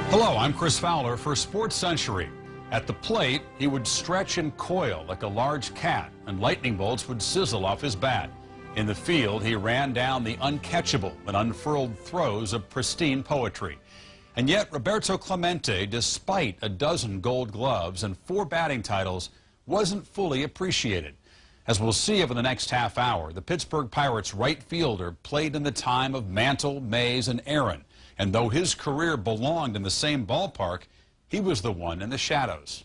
Hello, I'm Chris Fowler for Sports Century. At the plate, he would stretch and coil like a large cat, and lightning bolts would sizzle off his bat. In the field, he ran down the uncatchable and unfurled throws of pristine poetry. And yet, Roberto Clemente, despite a dozen gold gloves and 4 batting titles, wasn't fully appreciated. As we'll see over the next half hour, the Pittsburgh Pirates right fielder played in the time of Mantle, Mays, and Aaron. And though his career belonged in the same ballpark, he was the one in the shadows.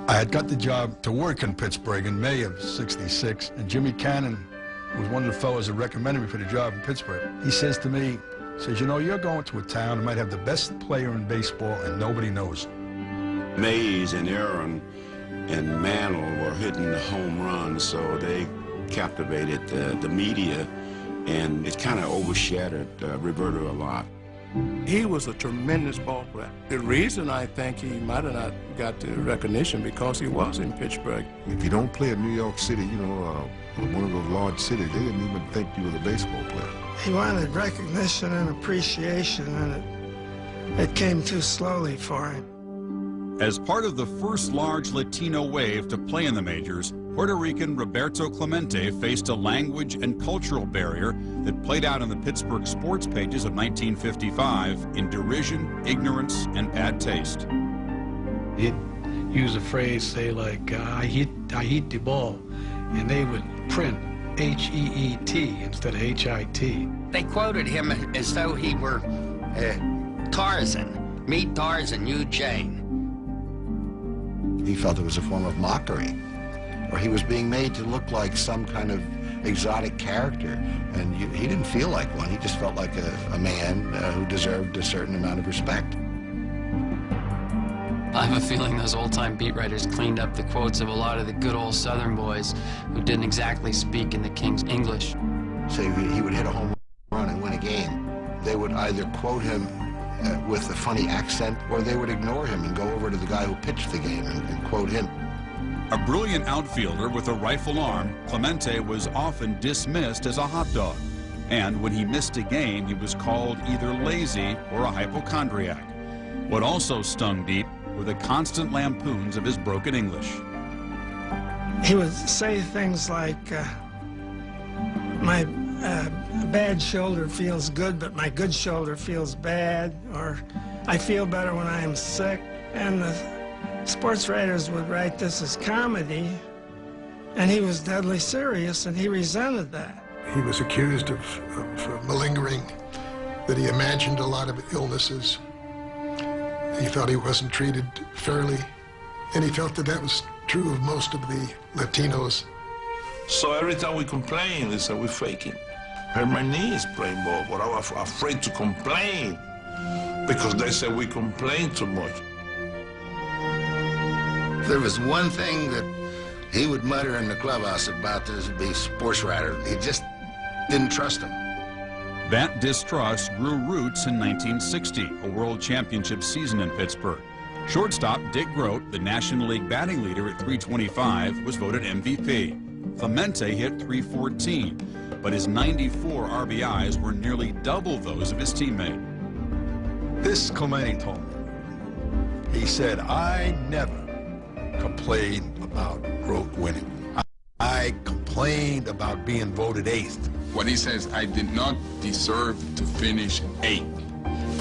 I had got the job to work in Pittsburgh in May of '66, and Jimmy Cannon was one of the fellows that recommended me for the job in Pittsburgh. He says to me, you know, you're going to a town that might have the best player in baseball and nobody knows. Mays and Aaron and Mantle were hitting the home runs, so they captivated the media, and it kind of overshadowed Roberto a lot. He was a tremendous ball player. The reason I think he might have not got the recognition because he was in Pittsburgh. If you don't play in New York City, you know, one of those large cities, they didn't even think you was a baseball player. He wanted recognition and appreciation, and it came too slowly for him. As part of the first large Latino wave to play in the majors, Puerto Rican Roberto Clemente faced a language and cultural barrier that played out on the Pittsburgh sports pages of 1955 in derision, ignorance, and bad taste. He'd use a phrase, say like, I hit the ball, and they would print H-E-E-T instead of H-I-T. They quoted him as though he were Tarzan. Meet Tarzan, you Jane. He felt it was a form of mockery, or he was being made to look like some kind of exotic character, and he didn't feel like one. He just felt like a man who deserved a certain amount of respect. I have a feeling those old-time beat writers cleaned up the quotes of a lot of the good old Southern boys who didn't exactly speak in the King's English. Say he would hit a home run and win a game. They would either quote him with a funny accent, or they would ignore him and go over to the guy who pitched the game and quote him. A brilliant outfielder with a rifle arm, Clemente was often dismissed as a hot dog. And when he missed a game, he was called either lazy or a hypochondriac. What also stung deep were the constant lampoons of his broken English. He would say things like, my bad shoulder feels good, but my good shoulder feels bad, or I feel better when I am sick. And the sports writers would write this as comedy, and he was deadly serious, and he resented that. He was accused of malingering, that he imagined a lot of illnesses. He thought he wasn't treated fairly, and he felt that that was true of most of the Latinos. So every time we complain, they say we're faking. Hurt my knees playing ball, but I was afraid to complain because they said we complain too much. If there was one thing that he would mutter in the clubhouse about this, would be sports writer. He just didn't trust him. That distrust grew roots in 1960, a World Championship season in Pittsburgh. Shortstop Dick Groat, the National League batting leader at .325, was voted MVP. Clemente hit .314, but his 94 RBIs were nearly double those of his teammate. This Clemente told me. He said, I never complained about Groat winning. I complained about being voted 8th. When he says, I did not deserve to finish 8th,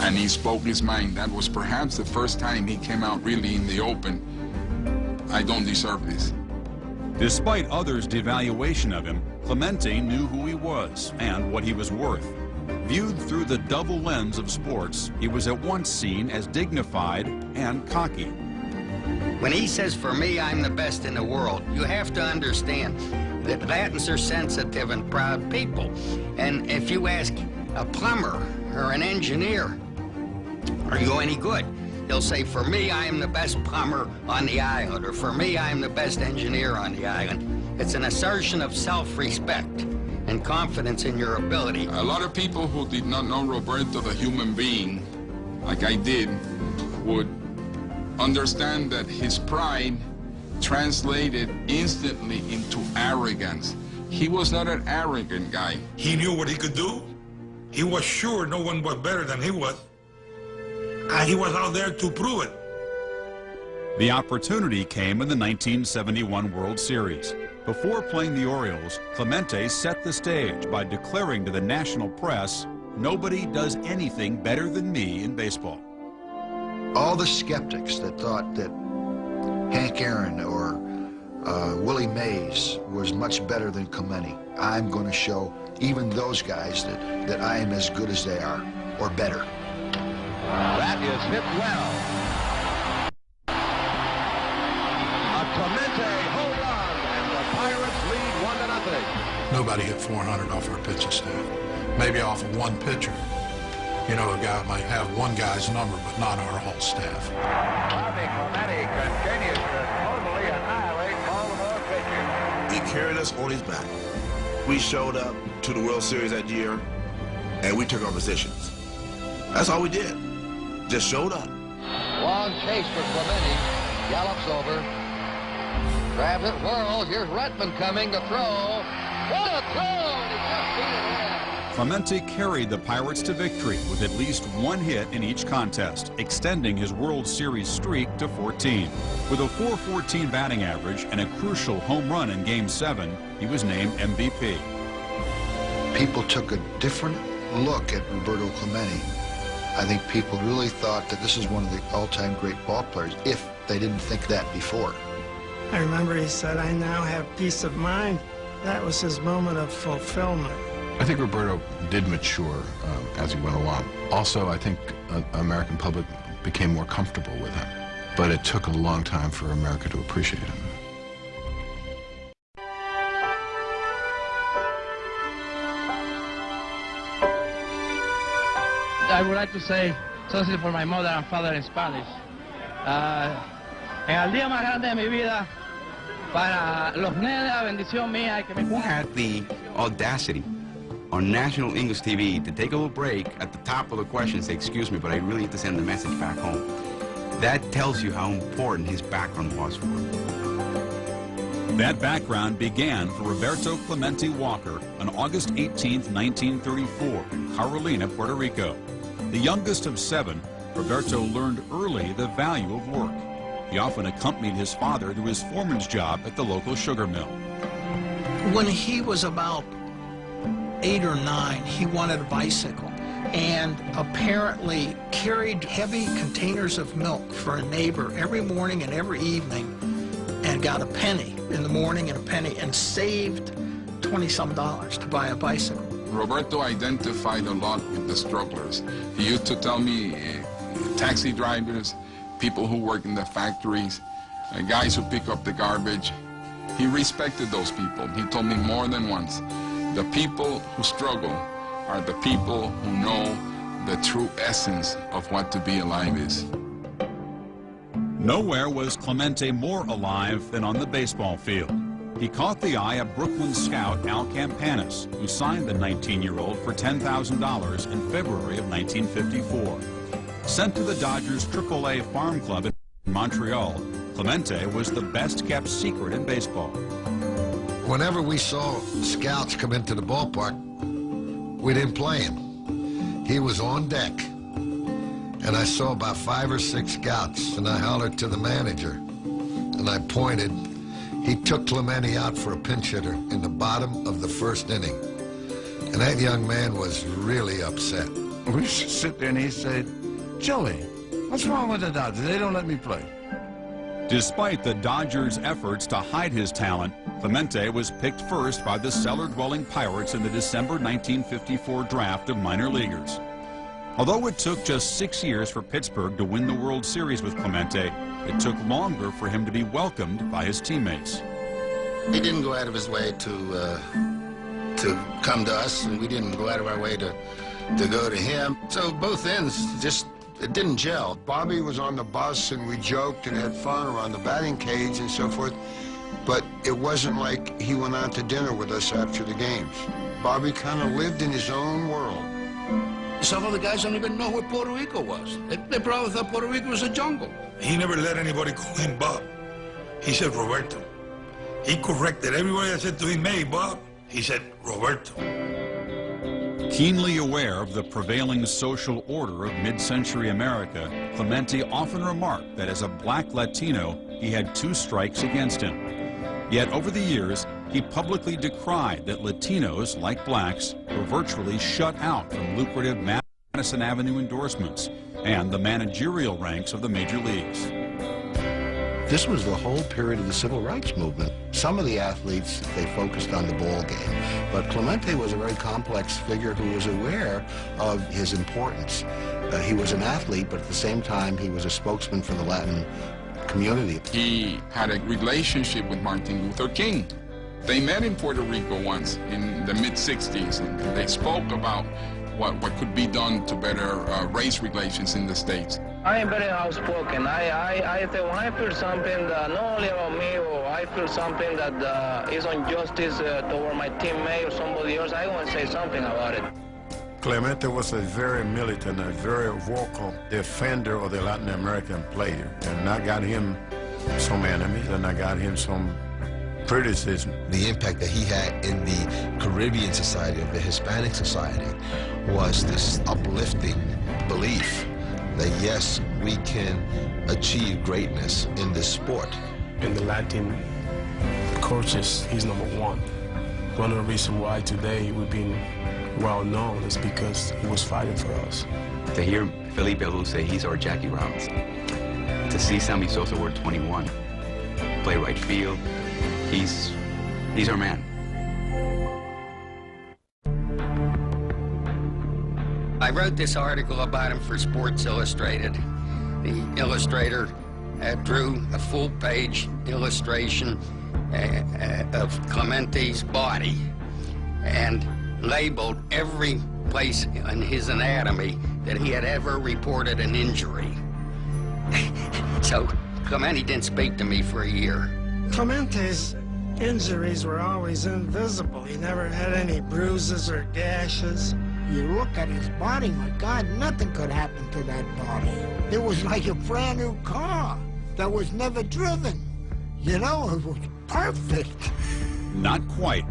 and he spoke his mind, that was perhaps the first time he came out really in the open. I don't deserve this. Despite others' devaluation of him, Clemente knew who he was and what he was worth. Viewed through the double lens of sports, he was at once seen as dignified and cocky. When he says, for me, I'm the best in the world, you have to understand that Latins are sensitive and proud people. And if you ask a plumber or an engineer, are you any good? He'll say, for me, I am the best plumber on the island, or for me, I am the best engineer on the island. It's an assertion of self-respect and confidence in your ability. A lot of people who did not know Roberto the human being, like I did, would understand that his pride translated instantly into arrogance. He was not an arrogant guy. He knew what he could do, He was sure no one was better than he was. And he was out there to prove it. The opportunity came in the 1971 World Series. Before playing the Orioles, Clemente set the stage by declaring to the national press, "Nobody does anything better than me in baseball." All the skeptics that thought that Hank Aaron or Willie Mays was much better than Clemente, I'm going to show even those guys that I am as good as they are, or better. That is hit well. A Clemente home run, and the Pirates lead 1-0. Nobody hit 400 off our pitching staff. Maybe off of one pitcher. You know, a guy might have one guy's number, but not our whole staff. Bobby Clemente continues to totally annihilate Baltimore pitching. He carried us on his back. We showed up to the World Series that year, and we took our positions. That's all we did. Just showed up. Long chase for Clemente. Gallops over. Grabs it, whirls. Here's Redmond coming to throw. What a throw! And he just beat it in. Clemente carried the Pirates to victory with at least one hit in each contest, extending his World Series streak to 14. With a .414 batting average and a crucial home run in Game 7, he was named MVP. People took a different look at Roberto Clemente. I think people really thought that this is one of the all-time great ball players, if they didn't think that before. I remember he said, "I now have peace of mind." That was his moment of fulfillment. I think Roberto did mature as he went along. Also, I think the American public became more comfortable with him. But it took a long time for America to appreciate him. I would like to say something for my mother and father in Spanish. En el día más grande de mi vida, para los nenes, la bendición mía y que me... Who had the audacity on national English TV to take a little break at the top of the question and say, "Excuse me, but I really need to send the message back home"? That tells you how important his background was for him. That background began for Roberto Clemente Walker on August 18, 1934, in Carolina, Puerto Rico. The youngest of 7, Roberto learned early the value of work. He often accompanied his father to his foreman's job at the local sugar mill. When he was about 8 or 9, he wanted a bicycle and apparently carried heavy containers of milk for a neighbor every morning and every evening and got a penny in the morning and a penny and saved $20-some to buy a bicycle. Roberto identified a lot with the strugglers. He used to tell me taxi drivers, people who work in the factories, guys who pick up the garbage. He respected those people. He told me more than once, the people who struggle are the people who know the true essence of what to be alive is. Nowhere was Clemente more alive than on the baseball field. He caught the eye of Brooklyn scout Al Campanis, who signed the 19-year-old for $10,000 in February of 1954. Sent to the Dodgers' AAA farm club in Montreal, Clemente was the best-kept secret in baseball. Whenever we saw scouts come into the ballpark, we didn't play him. He was on deck. And I saw about 5 or 6 scouts, and I hollered to the manager, and I pointed. He took Clemente out for a pinch hitter in the bottom of the first inning. And that young man was really upset. We used to sit there and he said, "Joey, what's wrong with the Dodgers? They don't let me play." Despite the Dodgers' efforts to hide his talent, Clemente was picked first by the cellar-dwelling Pirates in the December 1954 draft of minor leaguers. Although it took just 6 years for Pittsburgh to win the World Series with Clemente, it took longer for him to be welcomed by his teammates. He didn't go out of his way to come to us, and we didn't go out of our way to go to him. So both ends just, it didn't gel. Bobby was on the bus, and we joked and had fun around the batting cage and so forth, but it wasn't like he went out to dinner with us after the games. Bobby kind of lived in his own world. Some of the guys don't even know where Puerto Rico was. They probably thought Puerto Rico was a jungle. He never let anybody call him Bob. He said Roberto. He corrected everybody that said to him, "Hey, Bob." He said Roberto. Keenly aware of the prevailing social order of mid-century America, Clemente often remarked that as a black Latino, he had 2 strikes against him. Yet over the years, he publicly decried that Latinos, like blacks, were virtually shut out from lucrative Madison Avenue endorsements and the managerial ranks of the major leagues. This was the whole period of the civil rights movement. Some of the athletes, they focused on the ball game, but Clemente was a very complex figure who was aware of his importance. He was an athlete, but at the same time, he was a spokesman for the Latin community. He had a relationship with Martin Luther King. They met in Puerto Rico once in the mid-60s, and they spoke about what could be done to better race relations in the States. I am very outspoken. I when I feel something that not only about me, or I feel something that is injustice toward my teammate or somebody else, I want to say something about it. Clemente was a very militant, a very vocal defender of the Latin American player, and I got him some enemies, and I got him some criticism. The impact that he had in the Caribbean society, of the Hispanic society, was this uplifting belief that yes, we can achieve greatness in this sport. In the Latin coaches, he's number 1. One of the reasons why today we've been well known is because he was fighting for us. To hear Felipe Alou say he's our Jackie Robinson, to see Sammy Sosa wear 21, play right field, he's our man. I wrote this article about him for Sports Illustrated. The illustrator drew a full-page illustration of Clemente's body and labeled every place in his anatomy that he had ever reported an injury. So Clemente didn't speak to me for a year. Clemente's injuries were always invisible. He never had any bruises or gashes. You look at his body, my God, nothing could happen to that body. It was like a brand new car that was never driven. You know, it was perfect. Not quite.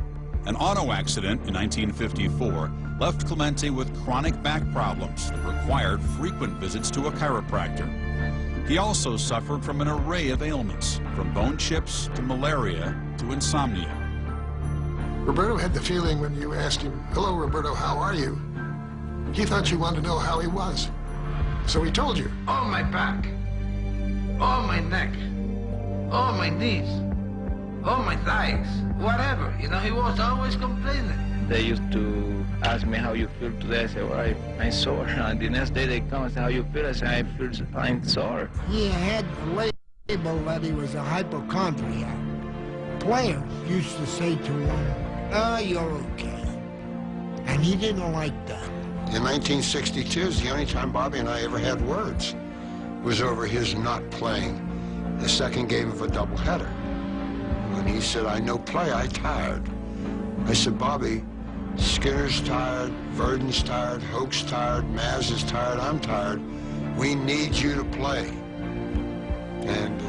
An auto accident in 1954 left Clemente with chronic back problems that required frequent visits to a chiropractor. He also suffered from an array of ailments, from bone chips to malaria to insomnia. Roberto had the feeling when you asked him, "Hello, Roberto, how are you?" He thought you wanted to know how he was. So he told you. Oh, my back. Oh, my neck. Oh, my knees. Oh, my thighs. Whatever. You know, he was always complaining. They used to ask me how you feel today. I said, well, I'm sore. And the next day they come and say, how you feel? I say, I'm sore. He had the label that he was a hypochondriac. Players used to say to him, "Oh, you're okay." And he didn't like that. In 1962 is the only time Bobby and I ever had words. It was over his not playing the second game of a doubleheader. When he said, "I no play, I tired." I said, "Bobby, Skinner's tired, Verdon's tired, Hoke's tired, Maz is tired, I'm tired. We need you to play." And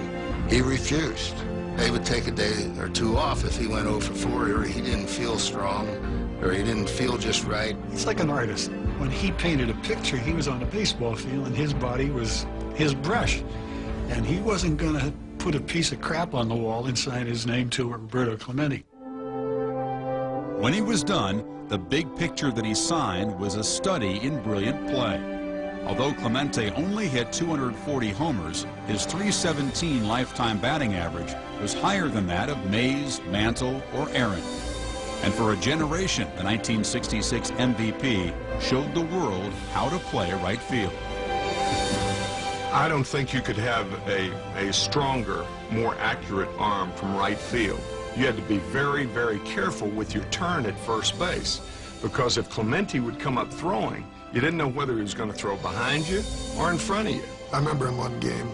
he refused. They would take a day or two off if he went 0 for 4 or he didn't feel strong or he didn't feel just right. It's like an artist. When he painted a picture, he was on a baseball field and his body was his brush. And he wasn't going to put a piece of crap on the wall and sign his name to Roberto Clemente. When he was done, the big picture that he signed was a study in brilliant play. Although Clemente only hit 240 homers, his .317 lifetime batting average was higher than that of Mays, Mantle, or Aaron. And for a generation, the 1966 MVP showed the world how to play right field. I don't think you could have a stronger, more accurate arm from right field. You had to be very, very careful with your turn at first base, because if Clemente would come up throwing, you didn't know whether he was going to throw behind you or in front of you. I remember in one game,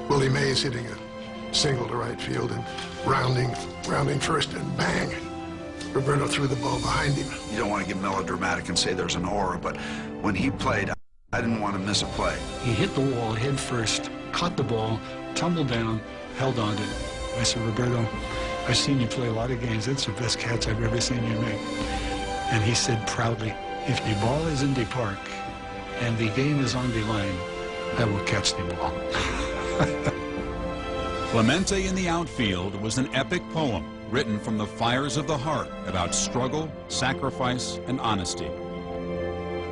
Willie Mays hitting a single to right field and rounding first, and bang, Roberto threw the ball behind him. You don't want to get melodramatic and say there's an aura, but when he played, I didn't want to miss a play. He hit the wall head first, caught the ball, tumbled down, held on to it. I said, "Roberto, I've seen you play a lot of games. It's the best catch I've ever seen you make." And he said proudly, if the ball is in the park and the game is on the line, I will catch the ball. Clemente in the Outfield was an epic poem written from the fires of the heart about struggle, sacrifice, and honesty.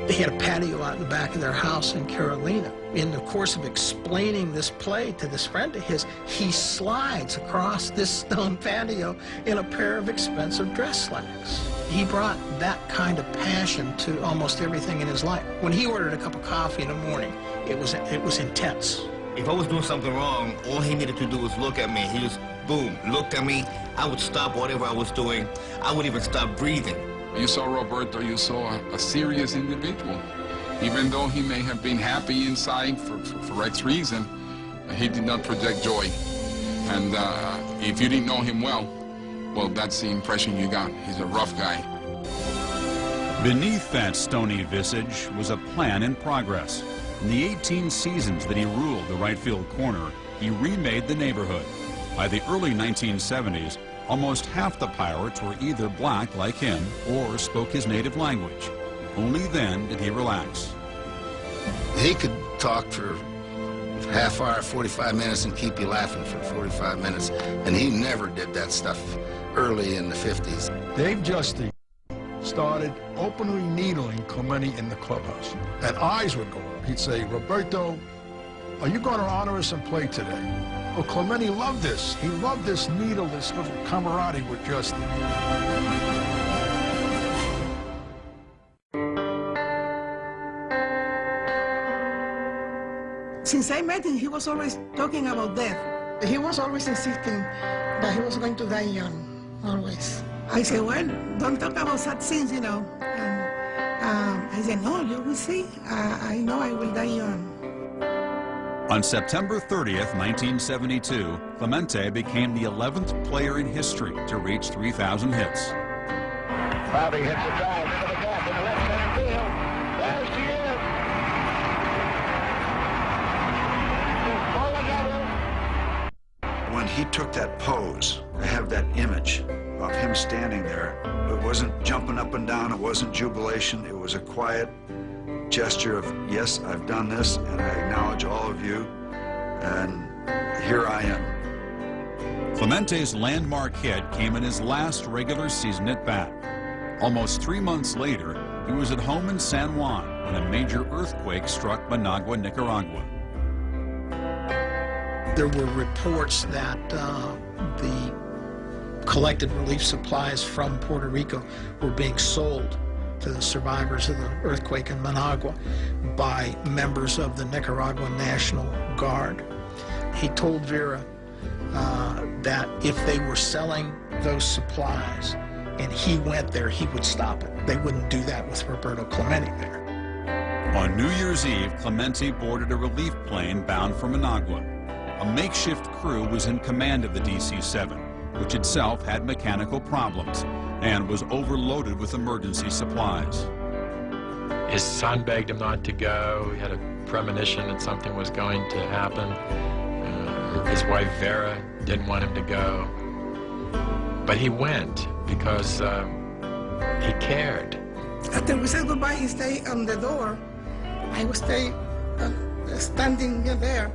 They had a patio out in the back of their house in Carolina. In the course of explaining this play to this friend of his, he slides across this stone patio in a pair of expensive dress slacks. He brought that kind of passion to almost everything in his life. When he ordered a cup of coffee in the morning, it was intense. If I was doing something wrong, all he needed to do was look at me. He just, boom, looked at me. I would stop whatever I was doing. I would even stop breathing. You saw Roberto, you saw a serious individual. Even though he may have been happy inside for X reason, he did not project joy. And if you didn't know him well, that's the impression you got. He's a rough guy. Beneath that stony visage was a plan in progress. In the 18 seasons that he ruled the right field corner, he remade the neighborhood. By the early 1970s, almost half the Pirates were either black like him or spoke his native language. Only then did he relax. He could talk for half hour, 45 minutes and keep you laughing for 45 minutes. And he never did that stuff early in the 50s. Dave Justy started openly needling Clemente in the clubhouse. And eyes would go up. He'd say, "Roberto, are you going to honor us and play today?" Well, Clemente loved this. He loved this needle, this little camaraderie with Justy. Since I met him, he was always talking about death. He was always insisting that he was going to die young, always. I said, well, don't talk about sad things, you know. And I said, no, you will see. I know I will die young. On September 30th, 1972, Clemente became the 11th player in history to reach 3,000 hits. Bobby hits a drive into the gap in the left center field. There's the end. When he took that pose, I have that image of him standing there. It wasn't jumping up and down, it wasn't jubilation, it was a quiet gesture of, yes, I've done this, and I acknowledge all of you, and here I am. Clemente's landmark hit came in his last regular season at bat. Almost 3 months later, he was at home in San Juan when a major earthquake struck Managua, Nicaragua. There were reports that the collected relief supplies from Puerto Rico were being sold to the survivors of the earthquake in Managua by members of the Nicaraguan National Guard. He told Vera that if they were selling those supplies and he went there, he would stop it. They wouldn't do that with Roberto Clemente there. On New Year's Eve, Clemente boarded a relief plane bound for Managua. A makeshift crew was in command of the DC-7, which itself had mechanical problems and was overloaded with emergency supplies. His son begged him not to go. He had a premonition that something was going to happen. His wife Vera didn't want him to go. But he went because he cared. After we said goodbye, he stayed on the door. I would stay standing there,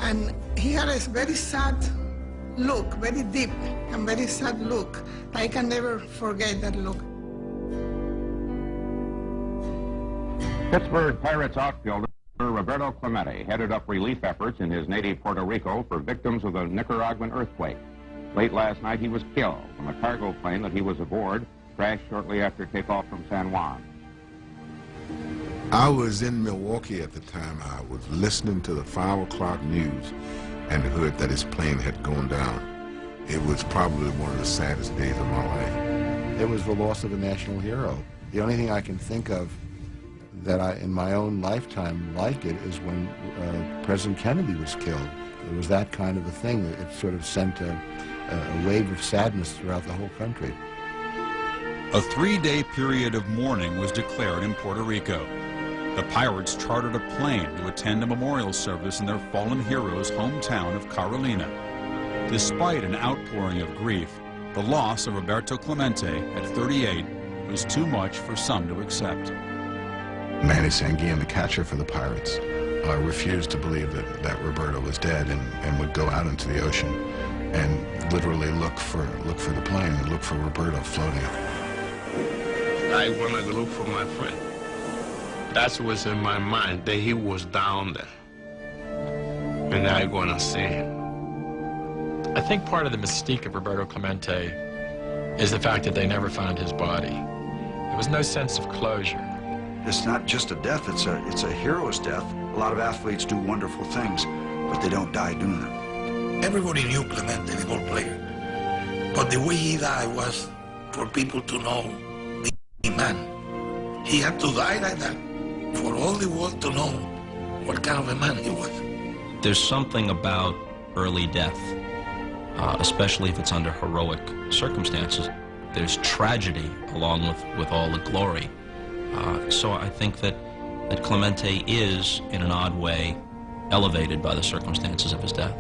and he had a very sad look, very deep and very sad look. I can never forget that look. Pittsburgh Pirates outfielder Roberto Clemente headed up relief efforts in his native Puerto Rico for victims of the Nicaraguan earthquake. Late last night, he was killed when a cargo plane that he was aboard crashed shortly after takeoff from San Juan. I was in Milwaukee at the time. I was listening to the 5 o'clock news and heard that his plane had gone down. It was probably one of the saddest days of my life. It was the loss of a national hero. The only thing I can think of that in my own lifetime like it is when President Kennedy was killed. It was that kind of a thing. It sort of sent a wave of sadness throughout the whole country. A 3-day period of mourning was declared in Puerto Rico. The Pirates chartered a plane to attend a memorial service in their fallen hero's hometown of Carolina. Despite an outpouring of grief, the loss of Roberto Clemente at 38 was too much for some to accept. Manny Sanguillen, the catcher for the Pirates, refused to believe that Roberto was dead and would go out into the ocean and literally look for the plane and look for Roberto floating. I wanted to look for my friend. That was in my mind, that he was down there. And I gonna see him. I think part of the mystique of Roberto Clemente is the fact that they never found his body. There was no sense of closure. It's not just a death, it's a hero's death. A lot of athletes do wonderful things, but they don't die doing them. Everybody knew Clemente, the ball player. But the way he died was for people to know the man. He had to die like that for all the world to know what kind of a man he was. There's something about early death, especially if it's under heroic circumstances. There's tragedy along with all the glory. So I think that Clemente is, in an odd way, elevated by the circumstances of his death.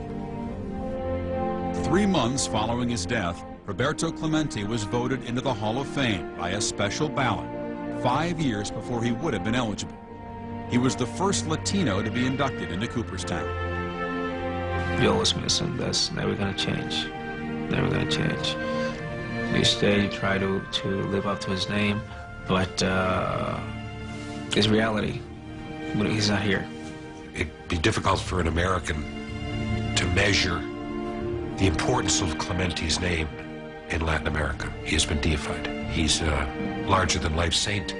3 months following his death, Roberto Clemente was voted into the Hall of Fame by a special ballot, 5 years before he would have been eligible. He was the first Latino to be inducted into Cooperstown. You always miss him. That's never going to change. Never going to change. Each day you try to live up to his name, but it's reality. He's not here. It'd be difficult for an American to measure the importance of Clemente's name in Latin America. He has been deified. He's a larger-than-life saint.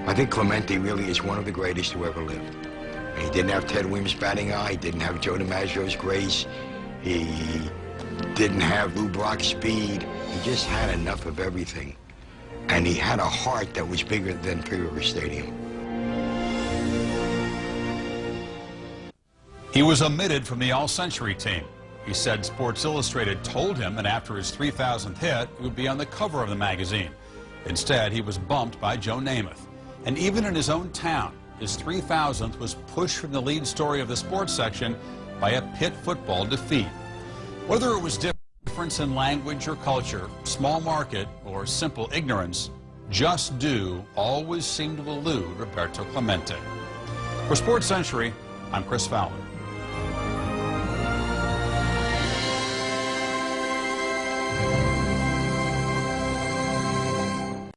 I think Clemente really is one of the greatest who ever lived. He didn't have Ted Williams' batting eye. He didn't have Joe DiMaggio's grace. He didn't have Lou Brock's speed. He just had enough of everything. And he had a heart that was bigger than Three River Stadium. He was omitted from the All-Century team. He said Sports Illustrated told him that after his 3,000th hit, he would be on the cover of the magazine. Instead, he was bumped by Joe Namath. And even in his own town, his 3,000th was pushed from the lead story of the sports section by a Pitt football defeat. Whether it was difference in language or culture, small market, or simple ignorance, just do always seemed to elude Roberto Clemente. For Sports Century, I'm Chris Fowler.